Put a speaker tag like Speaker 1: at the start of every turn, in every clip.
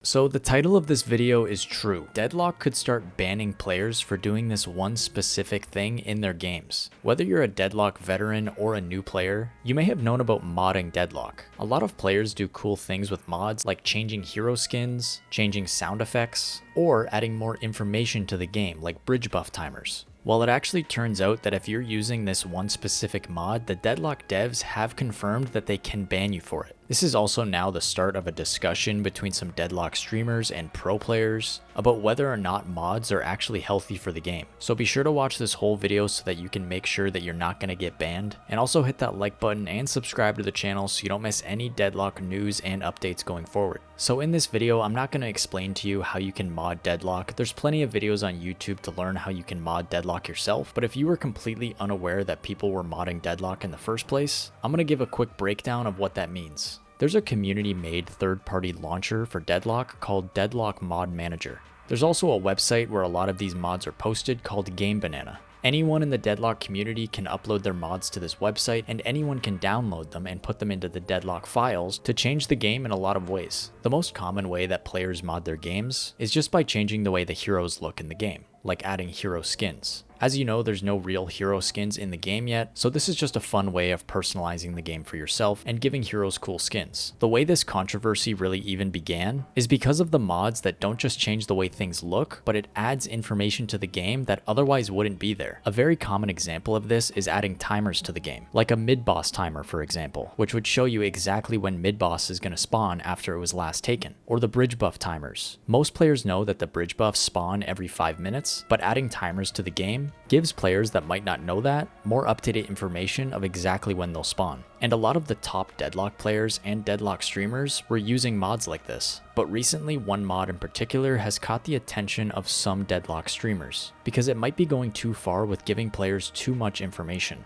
Speaker 1: So the title of this video is true. Deadlock could start banning players for doing this one specific thing in their games. Whether you're a Deadlock veteran or a new player, you may have known about modding Deadlock. A lot of players do cool things with mods like changing hero skins, changing sound effects, or adding more information to the game like bridge buff timers. Well, it actually turns out that if you're using this one specific mod, the Deadlock devs have confirmed that they can ban you for it. This is also now the start of a discussion between some Deadlock streamers and pro players about whether or not mods are actually healthy for the game. So be sure to watch this whole video so that you can make sure that you're not going to get banned. And also hit that like button and subscribe to the channel so you don't miss any Deadlock news and updates going forward. So in this video, I'm not going to explain to you how you can mod Deadlock. There's plenty of videos on YouTube to learn how you can mod Deadlock yourself. But if you were completely unaware that people were modding Deadlock in the first place, I'm going to give a quick breakdown of what that means. There's a community-made third-party launcher for Deadlock called Deadlock Mod Manager. There's also a website where a lot of these mods are posted called Game Banana. Anyone in the Deadlock community can upload their mods to this website, and anyone can download them and put them into the Deadlock files to change the game in a lot of ways. The most common way that players mod their games is just by changing the way the heroes look in the game, like adding hero skins. As you know, there's no real hero skins in the game yet, so this is just a fun way of personalizing the game for yourself and giving heroes cool skins. The way this controversy really even began is because of the mods that don't just change the way things look, but it adds information to the game that otherwise wouldn't be there. A very common example of this is adding timers to the game, like a mid-boss timer for example, which would show you exactly when mid-boss is going to spawn after it was last taken, or the bridge buff timers. Most players know that the bridge buffs spawn every 5 minutes, but adding timers to the game gives players that might not know that more up-to-date information of exactly when they'll spawn. And a lot of the top Deadlock players and Deadlock streamers were using mods like this. But recently, one mod in particular has caught the attention of some Deadlock streamers, because it might be going too far with giving players too much information.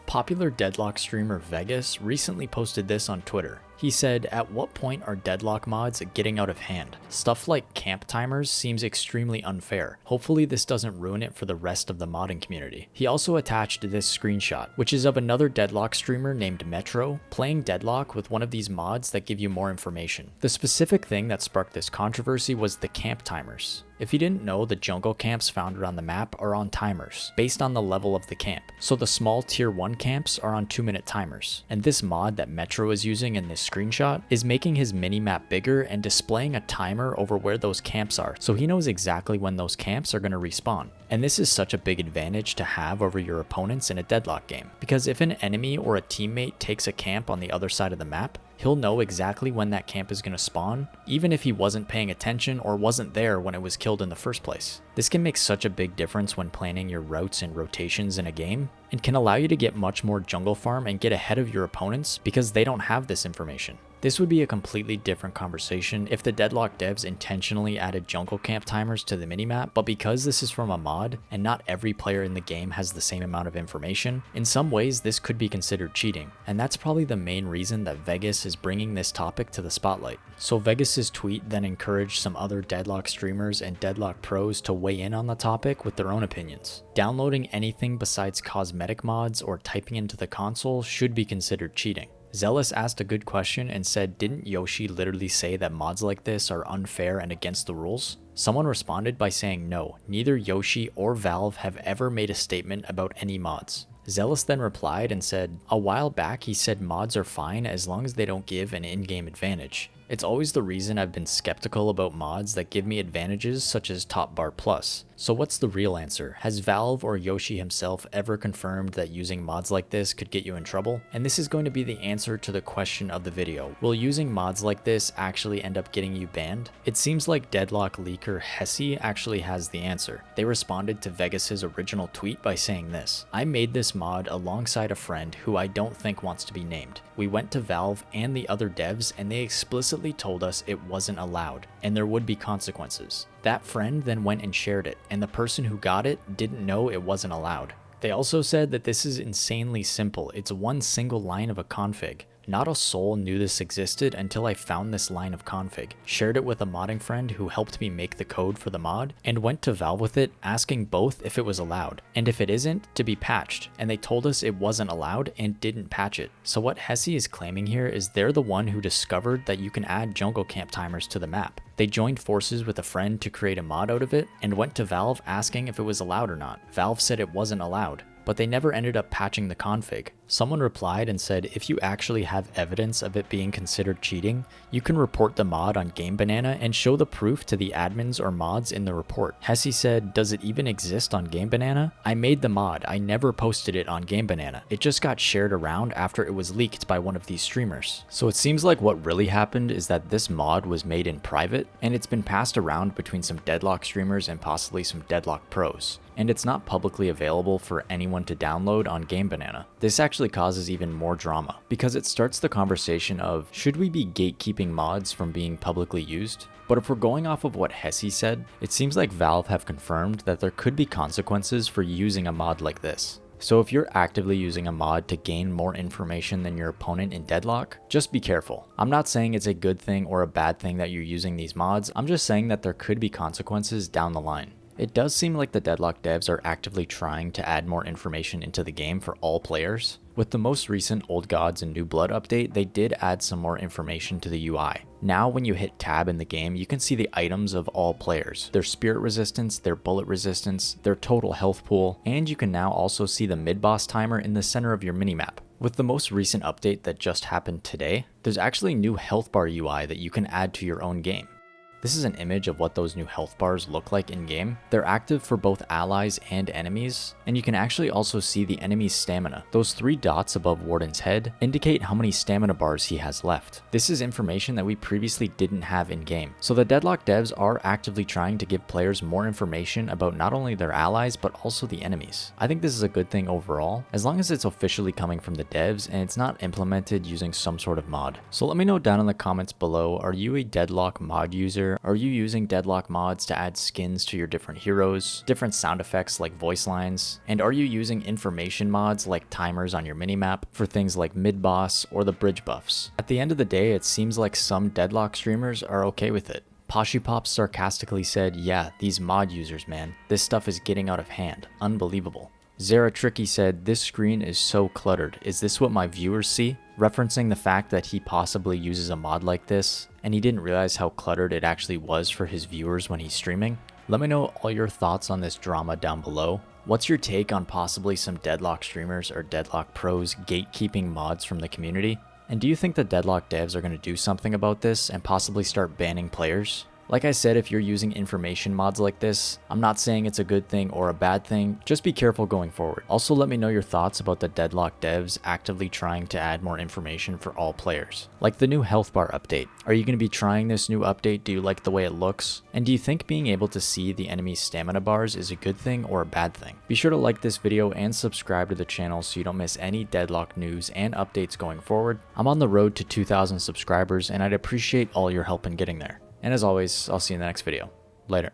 Speaker 1: Popular Deadlock streamer Vegas recently posted this on Twitter. He said, "At what point are Deadlock mods getting out of hand? Stuff like camp timers seems extremely unfair. Hopefully this doesn't ruin it for the rest of the modding community." He also attached this screenshot, which is of another Deadlock streamer named Metro playing Deadlock with one of these mods that give you more information. The specific thing that sparked this controversy was the camp timers. If you didn't know, the jungle camps found around the map are on timers, based on the level of the camp. So the small tier 1 camps are on 2-minute timers. And this mod that Metro is using in this screenshot is making his mini-map bigger and displaying a timer over where those camps are, so he knows exactly when those camps are going to respawn. And this is such a big advantage to have over your opponents in a Deadlock game, because if an enemy or a teammate takes a camp on the other side of the map, he'll know exactly when that camp is going to spawn, even if he wasn't paying attention or wasn't there when it was killed in the first place. This can make such a big difference when planning your routes and rotations in a game, and can allow you to get much more jungle farm and get ahead of your opponents because they don't have this information. This would be a completely different conversation if the Deadlock devs intentionally added jungle camp timers to the minimap, but because this is from a mod and not every player in the game has the same amount of information, in some ways this could be considered cheating, and that's probably the main reason that Vegas is bringing this topic to the spotlight. So Vegas's tweet then encouraged some other Deadlock streamers and Deadlock pros to weigh in on the topic with their own opinions. Downloading anything besides cosmetic mods or typing into the console should be considered cheating. Zealous asked a good question and said, "Didn't Yoshi literally say that mods like this are unfair and against the rules?" Someone responded by saying no, neither Yoshi or Valve have ever made a statement about any mods. Zealous then replied and said, "A while back he said mods are fine as long as they don't give an in-game advantage. It's always the reason I've been skeptical about mods that give me advantages such as Top Bar Plus. So what's the real answer? Has Valve or Yoshi himself ever confirmed that using mods like this could get you in trouble?" And this is going to be the answer to the question of the video. Will using mods like this actually end up getting you banned? It seems like Deadlock leaker Hesse actually has the answer. They responded to Vegas's original tweet by saying this: "I made this mod alongside a friend who I don't think wants to be named. We went to Valve and the other devs and they explicitly told us it wasn't allowed and there would be consequences. That friend then went and shared it, and the person who got it didn't know it wasn't allowed." They also said that this is insanely simple. It's one single line of a config. Not a soul knew this existed until I found this line of config, shared it with a modding friend who helped me make the code for the mod, and went to Valve with it asking both if it was allowed, and if it isn't, to be patched, and they told us it wasn't allowed and didn't patch it. So what Hesse is claiming here is they're the one who discovered that you can add jungle camp timers to the map. They joined forces with a friend to create a mod out of it, and went to Valve asking if it was allowed or not. Valve said it wasn't allowed, but they never ended up patching the config. Someone replied and said if you actually have evidence of it being considered cheating, you can report the mod on GameBanana and show the proof to the admins or mods in the report. Hesse said, does it even exist on GameBanana? I made the mod, I never posted it on GameBanana. It just got shared around after it was leaked by one of these streamers. So it seems like what really happened is that this mod was made in private, and it's been passed around between some Deadlock streamers and possibly some Deadlock pros, and it's not publicly available for anyone to download on GameBanana. This actually causes even more drama, because it starts the conversation of, should we be gatekeeping mods from being publicly used? But if we're going off of what Hesse said, it seems like Valve have confirmed that there could be consequences for using a mod like this. So if you're actively using a mod to gain more information than your opponent in Deadlock, just be careful. I'm not saying it's a good thing or a bad thing that you're using these mods, I'm just saying that there could be consequences down the line. It does seem like the Deadlock devs are actively trying to add more information into the game for all players. With the most recent Old Gods and New Blood update, they did add some more information to the UI. Now when you hit tab in the game, you can see the items of all players, their spirit resistance, their bullet resistance, their total health pool, and you can now also see the mid-boss timer in the center of your minimap. With the most recent update that just happened today, there's actually new health bar UI that you can add to your own game. This is an image of what those new health bars look like in game. They're active for both allies and enemies, and you can actually also see the enemy's stamina. Those 3 dots above Warden's head indicate how many stamina bars he has left. This is information that we previously didn't have in game. So the Deadlock devs are actively trying to give players more information about not only their allies but also the enemies. I think this is a good thing overall, as long as it's officially coming from the devs and it's not implemented using some sort of mod. So let me know down in the comments below, are you a Deadlock mod user? Are you using Deadlock mods to add skins to your different heroes, different sound effects like voice lines? And are you using information mods like timers on your minimap for things like mid-boss or the bridge buffs? At the end of the day, it seems like some Deadlock streamers are okay with it. Poshipop sarcastically said, yeah, these mod users, man, this stuff is getting out of hand. Unbelievable. Zara Tricky said, this screen is so cluttered. Is this what my viewers see? Referencing the fact that he possibly uses a mod like this, and he didn't realize how cluttered it actually was for his viewers when he's streaming. Let me know all your thoughts on this drama down below. What's your take on possibly some Deadlock streamers or Deadlock pros gatekeeping mods from the community? And do you think the Deadlock devs are going to do something about this and possibly start banning players? Like I said, if you're using information mods like this, I'm not saying it's a good thing or a bad thing, just be careful going forward. Also let me know your thoughts about the Deadlock devs actively trying to add more information for all players. Like the new health bar update. Are you going to be trying this new update? Do you like the way it looks? And do you think being able to see the enemy's stamina bars is a good thing or a bad thing? Be sure to like this video and subscribe to the channel so you don't miss any Deadlock news and updates going forward. I'm on the road to 2,000 subscribers and I'd appreciate all your help in getting there. And as always, I'll see you in the next video. Later.